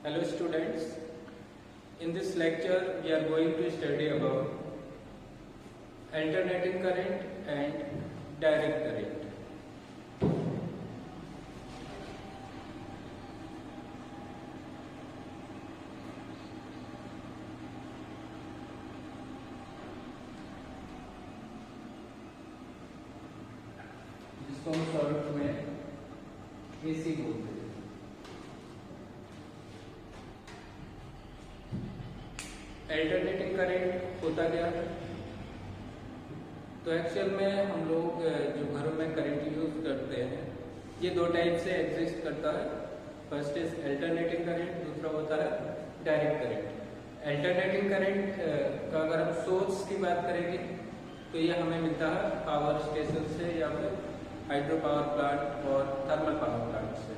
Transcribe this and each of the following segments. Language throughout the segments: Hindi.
Hello students, in this lecture we are going to study about alternating current and direct current. जिसको हम शॉर्ट में AC बोलते हैं। अल्टरनेटिंग करंट होता क्या है? तो एक्चुअल में हम लोग जो घरों में करंट यूज करते हैं ये दो टाइप से एग्जिस्ट करता है। फर्स्ट इज अल्टरनेटिंग करंट, दूसरा होता है डायरेक्ट करंट। अल्टरनेटिंग करंट का अगर हम सोर्स की बात करेंगे तो ये हमें मिलता है पावर स्टेशन से या फिर हाइड्रो पावर प्लांट और थर्मल पावर प्लांट से,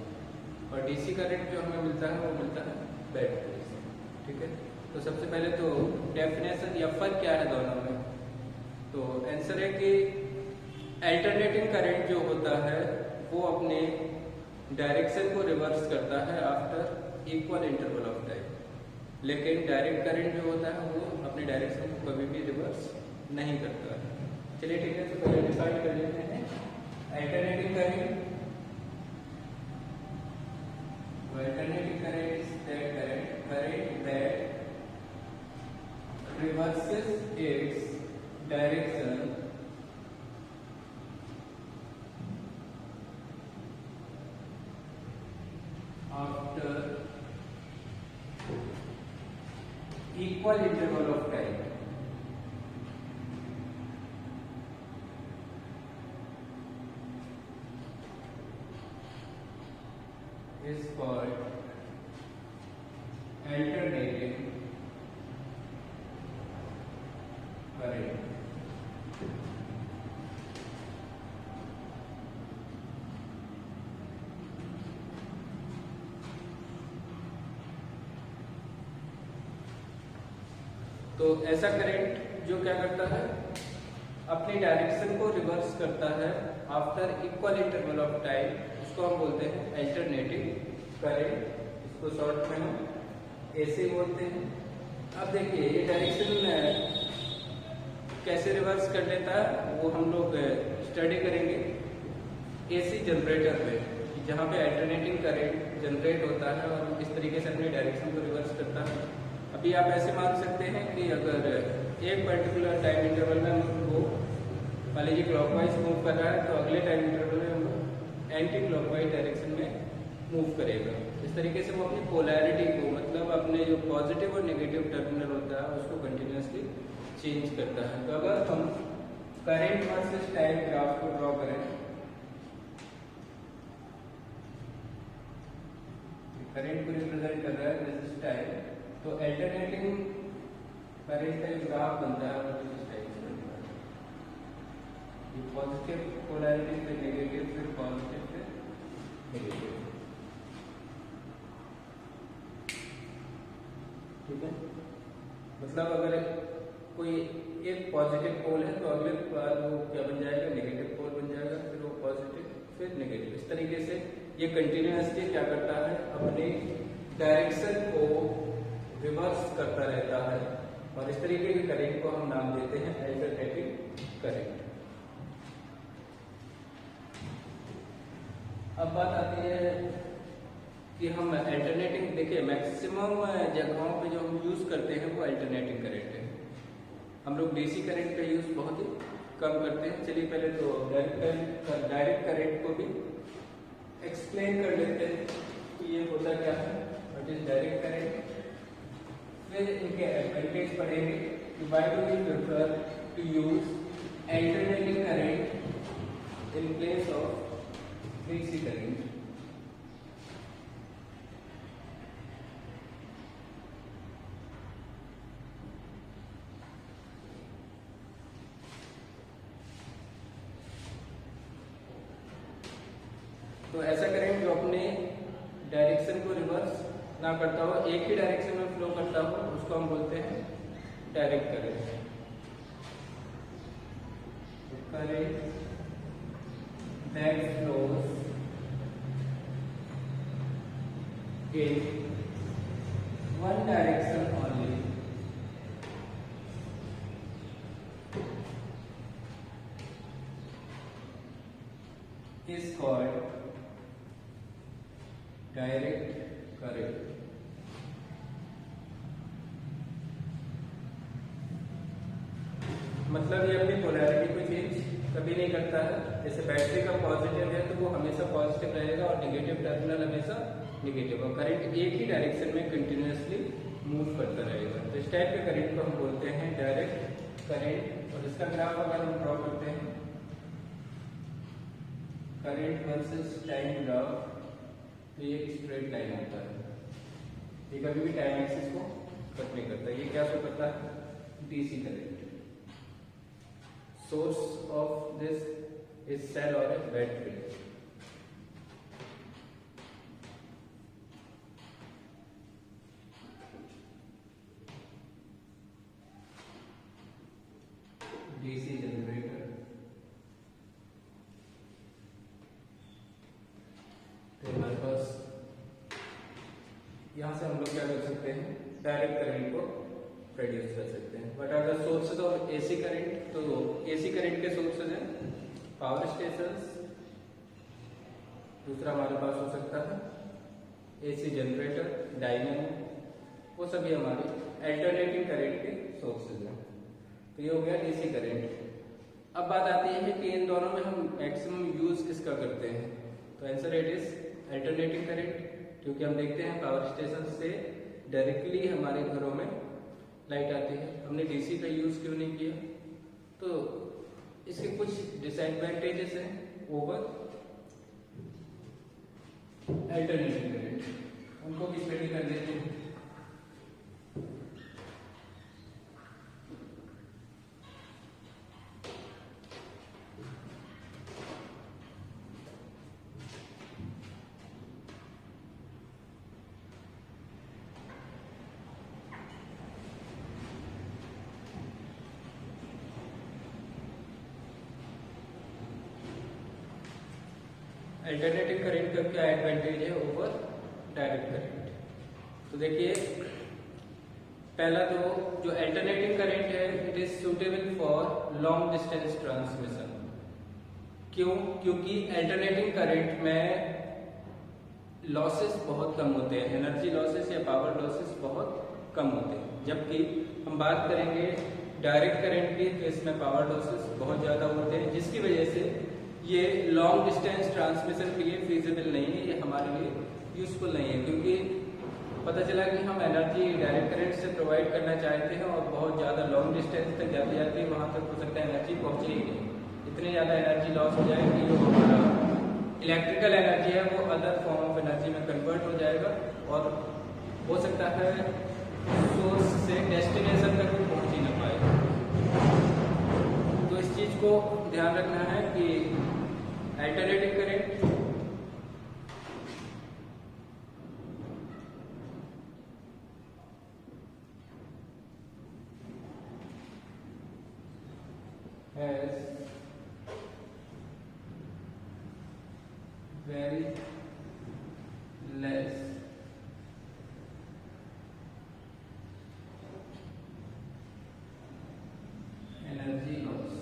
और डीसी करंट जो हमें मिलता है वो मिलता है बैटरी से। ठीक है, तो सबसे पहले तो डेफिनेशन या फर्क क्या है दोनों में। तो आंसर है कि अल्टरनेटिंग करंट जो होता है वो अपने डायरेक्शन को रिवर्स करता है after equal interval of time, लेकिन डायरेक्ट करंट जो होता है वो अपने डायरेक्शन को कभी भी रिवर्स नहीं करता है। चलिए ठीक है, तो पहले डिफाइन कर लेते हैं alternating current. Alternating current is that current that reverses its direction after equal interval of time. Is called alternating current. तो ऐसा करंट जो क्या करता है, अपनी डायरेक्शन को रिवर्स करता है after equal interval of time, उसको हम बोलते हैं अल्टरनेटिंग करंट। इसको शॉर्ट में हम ऐसे बोलते हैं। अब देखिए ये डायरेक्शन कैसे रिवर्स कर लेता है वो हम लोग स्टडी करेंगे एसी जनरेटर पे, जहाँ पे अल्टरनेटिंग करंट जनरेट होता है और किस तरीके से अपनी डायरेक्शन को रिवर्स करता है। अभी आप ऐसे मान सकते हैं कि अगर एक पर्टिकुलर टाइम इंटरवल में वो मान लीजिए क्लॉकवाइज मूव कर रहा है तो अगले टाइम इंटरवल में वो एंटी क्लॉकवाइज डायरेक्शन में मूव करेगा। इस तरीके से वो अपनी पोलैरिटी को, मतलब अपने जो पॉजिटिव और नेगेटिव टर्मिनल होता है उसको कंटिन्यूसली चेंज करता है। तो अगर हम करंट वर्सेस टाइम ग्राफ को ड्रॉ करें, करंट को रिप्रेजेंट कर रहा है दिस इज टाइम, तो अल्टरनेटिंग करंट का जो ग्राफ बनता है वो इस टाइप से बनता है। ये पॉजिटिव पोलैरिटी फिर नेगेटिव, फिर पॉजिटिव, फिर नेगेटिव। ठीक है, मतलब अगर कोई एक पॉजिटिव पोल है तो अगले बार वो क्या बन जाएगा, नेगेटिव पोल बन जाएगा, फिर वो पॉजिटिव, फिर नेगेटिव। इस तरीके से ये कंटिन्यूअसली क्या करता है, अपनी डायरेक्शन को रिवर्स करता रहता है, और इस तरीके के करंट को हम नाम देते हैं अल्टरनेटिंग करंट। अब बात आती है कि हम अल्टरनेटिंग, देखिए मैक्सिमम जगहों पे जो हम यूज करते हैं वो अल्टरनेटिंग करंट है। हम लोग डीसी करंट का यूज बहुत ही कम करते हैं। चलिए पहले तो डायरेक्ट करंट को भी एक्सप्लेन कर लेते हैं कि ये होता क्या है, व्हाट इज डायरेक्ट करंट। फिर इनके एडवांटेज पढ़ेंगे कि why do we prefer to use alternating current in place of DC current. तो ऐसा करंट जो अपने डायरेक्शन को रिवर्स ना करता हो, एक ही डायरेक्शन में फ्लो करता हो, उसको हम बोलते हैं direct current. current that flows in one direction only is called direct current. मतलब ये अपनी पोलैरिटी को चेंज कभी नहीं करता है। जैसे बैटरी का पॉजिटिव है तो वो हमेशा पॉजिटिव रहेगा और नेगेटिव टर्मिनल हमेशा नेगेटिव, और करंट एक ही डायरेक्शन में कंटिन्यूअसली मूव करता रहेगा। तो इस टाइप के करंट को हम बोलते हैं डायरेक्ट करंट। और इसका ग्राफ अगर हम ड्रॉ करते हैं करंट वर्सेस टाइम ग्राफ, तो ये स्ट्रेट लाइन होता है, ये कभी भी टाइम एक्सिस को कट नहीं करता। ये क्या शो करता है? DC current. Source of this is cell और ए बैटरी। डीसी जनरेटर, तो हमारे पास यहां से हम लोग क्या कर सकते हैं? डायरेक्ट करंट को प्रोड्यूस कर सकते हैं। बट अगर सोर्सेज ऑफ एसी करंट, तो एसी करंट के सोर्सेज हैं पावर स्टेशंस, दूसरा हमारे पास हो सकता है एसी जनरेटर, डायनेमो, वो सभी हमारे अल्टरनेटिंग करंट के सोर्सेज हैं। तो ये हो गया डीसी करंट। अब बात आती है कि इन दोनों में हम मैक्सिमम यूज किसका करते हैं? तो answer it is alternating current, क्योंकि हम देखते हैं पावर स्टेशन से डायरेक्टली हमारे घरों में लाइट आती है। हमने डीसी का यूज क्यों नहीं किया? तो इसके कुछ डिसएडवांटेजेस हैं ओवर अल्टरनेटिव करंट, उनको भी स्टडी कर लेते हैं। अल्टरनेटिव करंट का क्या एडवांटेज है ओवर डायरेक्ट करंट? तो देखिए, पहला तो जो अल्टरनेटिव करंट है it is suitable for long distance transmission. क्यों? क्योंकि अल्टरनेटिव करंट में लॉसेस बहुत कम होते हैं, एनर्जी लॉसेस या पावर लॉसेस बहुत कम होते हैं। जबकि हम बात करेंगे डायरेक्ट करंट की, तो इसमें पावर लॉसेस बहुत ज्यादा होते हैं, जिसकी वजह से ये लॉन्ग डिस्टेंस ट्रांसमिशन के लिए फीजिबल नहीं है, ये हमारे लिए यूजफुल नहीं है। क्योंकि पता चला कि हम एनर्जी डायरेक्ट करंट से प्रोवाइड करना चाहते हैं और बहुत ज़्यादा लॉन्ग डिस्टेंस तक जाती जाती है, वहाँ तक हो सकता है एनर्जी पहुँचे ही नहीं, इतनी ज़्यादा एनर्जी लॉस हो जाएगी जो हमारा इलेक्ट्रिकल एनर्जी है वो अदर फॉर्म ऑफ एनर्जी में कन्वर्ट हो जाएगा, और हो सकता है सोर्स से डेस्टिनेशन तक भी पहुँच ही ना पाए। तो इस चीज़ को ध्यान रखना है कि alternative current has very less energy loss।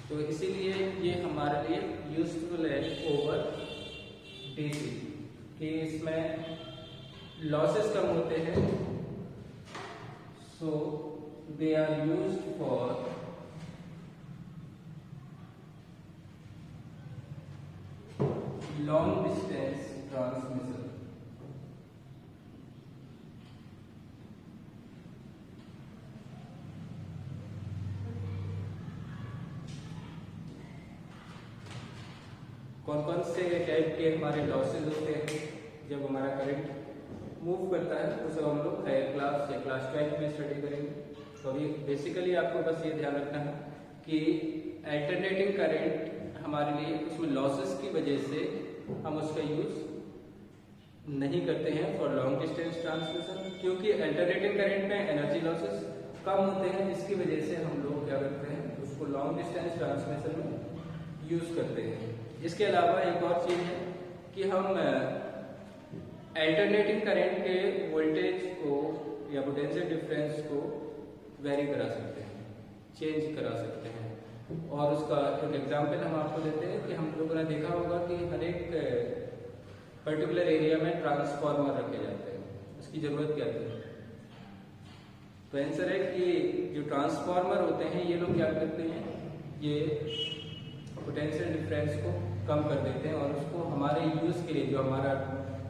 तो इसीलिए ये हमारे लिए यूजफुल है ओवर डीसी, कि इसमें लॉसेस कम होते हैं, so they are used for long distance transmission. कौन कौन से टाइप के हमारे लॉसेज होते हैं जब हमारा करंट मूव करता है, उसे हम लोग हायर क्लास या क्लास 12 में स्टडी करेंगे। तो अभी बेसिकली आपको बस ये ध्यान रखना है कि अल्टरनेटिंग करंट हमारे लिए उसमें लॉसेस की वजह से हम उसका यूज नहीं करते हैं फॉर लॉन्ग डिस्टेंस ट्रांसमिशन, क्योंकि अल्टरनेटिंग करंट में एनर्जी लॉसेस कम होते हैं। इसकी वजह से हम लोग क्या करते हैं, उसको लॉन्ग डिस्टेंस ट्रांसमिशन में यूज करते हैं। इसके अलावा एक और चीज है कि हम अल्टरनेटिंग करंट के वोल्टेज को या पोटेंशियल डिफरेंस को वेरी करा सकते हैं, चेंज करा सकते हैं। और उसका एक एग्जांपल हम आपको देते हैं कि हम लोगों ने देखा होगा कि हर एक पर्टिकुलर एरिया में ट्रांसफार्मर रखे जाते हैं। उसकी जरूरत क्या थी? तो आंसर है कि जो ट्रांसफार्मर होते हैं ये लोग क्या करते हैं, ये पोटेंशियल डिफरेंस को कम कर देते हैं और उसको हमारे यूज के लिए, जो हमारा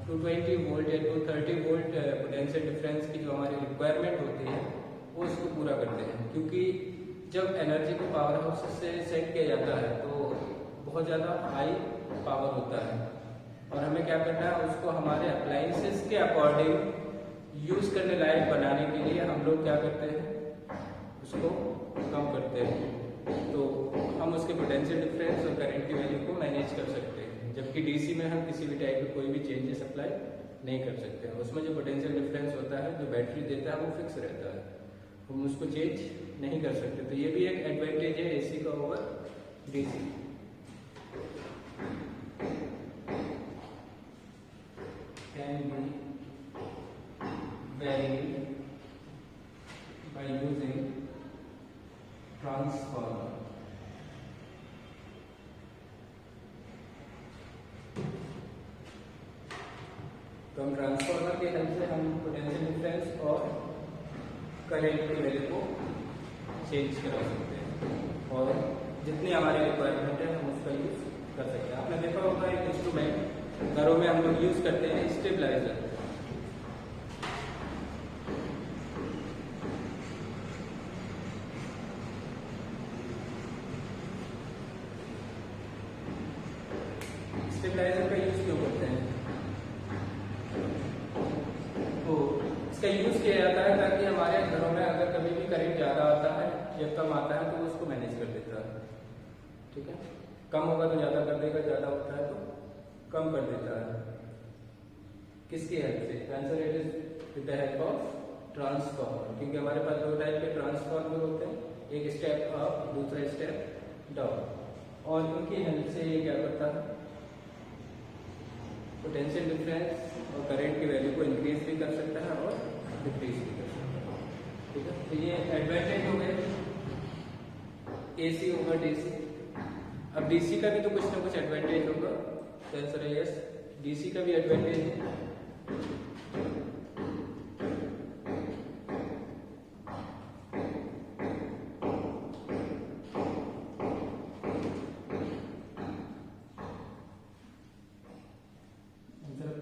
220 वोल्ट या 230 वोल्ट पोटेंशियल डिफरेंस की जो हमारी रिक्वायरमेंट होती है वो उसको पूरा करते हैं। क्योंकि जब एनर्जी को पावर हाउस से सेट किया जाता है तो बहुत ज़्यादा हाई पावर होता है और हमें क्या करना है, उसको हमारे अप्लायंसेस के अकॉर्डिंग यूज करने लायक बनाने के लिए हम लोग क्या करते हैं, उसको कम करते हैं। तो हम उसके पोटेंशियल डिफरेंस और करंट की वैल्यू को मैनेज कर सकते हैं। जबकि डीसी में हम किसी भी टाइप के कोई भी चेंजेस अप्लाई नहीं कर सकते हैं। उसमें जो पोटेंशियल डिफरेंस होता है, जो बैटरी देता है, वो फिक्स रहता है, हम उसको चेंज नहीं कर सकते। तो ये भी एक एडवांटेज है एसी का over DC. Can be varied by using transformer. तो हम ट्रांसफार्मर के हेल्प से हम पोटेंशियल डिफरेंस और करंट की वैल्यू को चेंज करा सकते हैं और जितनी हमारी रिक्वायरमेंट है हम उसका यूज कर सकते हैं। आपने देखा होगा एक इंस्ट्रूमेंट घरों में हम लोग यूज करते हैं, स्टेबलाइजर। स्टेबलाइजर का यूज क्यों करते हैं? तो इसका यूज किया जाता है ताकि हमारे घरों में अगर कभी भी करंट ज्यादा आता है या कम आता है तो वो उसको मैनेज कर देता है। ठीक है, कम होगा तो ज्यादा कर देगा, ज्यादा होता है तो कम कर देता है। किसकी हेल्प से? Answer it is with the help of transformer. क्योंकि हमारे पास दो टाइप के ट्रांसफार्मर होते हैं, एक स्टेप अप, दूसरा स्टेप डाउन, और उनकी हेल्प से ये क्या करता है, पोटेंशियल डिफरेंस और करंट की वैल्यू को इंक्रीज भी कर सकता है और डिक्रीज भी कर सकता है। ठीक है, तो ये एडवांटेज हो गए एसी ओवर डीसी। अब डीसी का भी तो कुछ ना कुछ एडवांटेज होगा। तो आंसर है यस, डीसी का भी एडवांटेज है।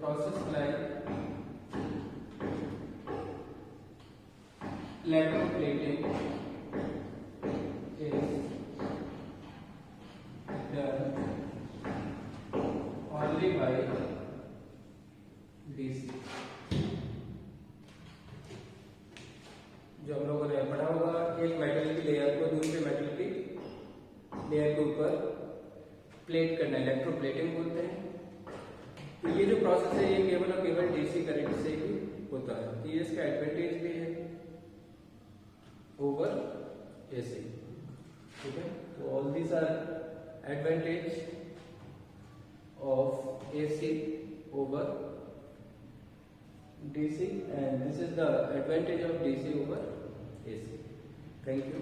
Process like electroplating is done only by DC। जो हम लोगों ने पढ़ा होगा, एक मेटल की लेयर को दूसरे मेटल की लेयर के ऊपर प्लेट करना, इलेक्ट्रोप्लेटिंग बोलते हैं। तो ये जो प्रोसेस है ये केवल और केवल डीसी करंट से ही होता है। तो ये इसका एडवांटेज भी है ओवर एसी। ठीक है, तो all these are advantage of AC over DC and this is the advantage of DC over AC. Thank you.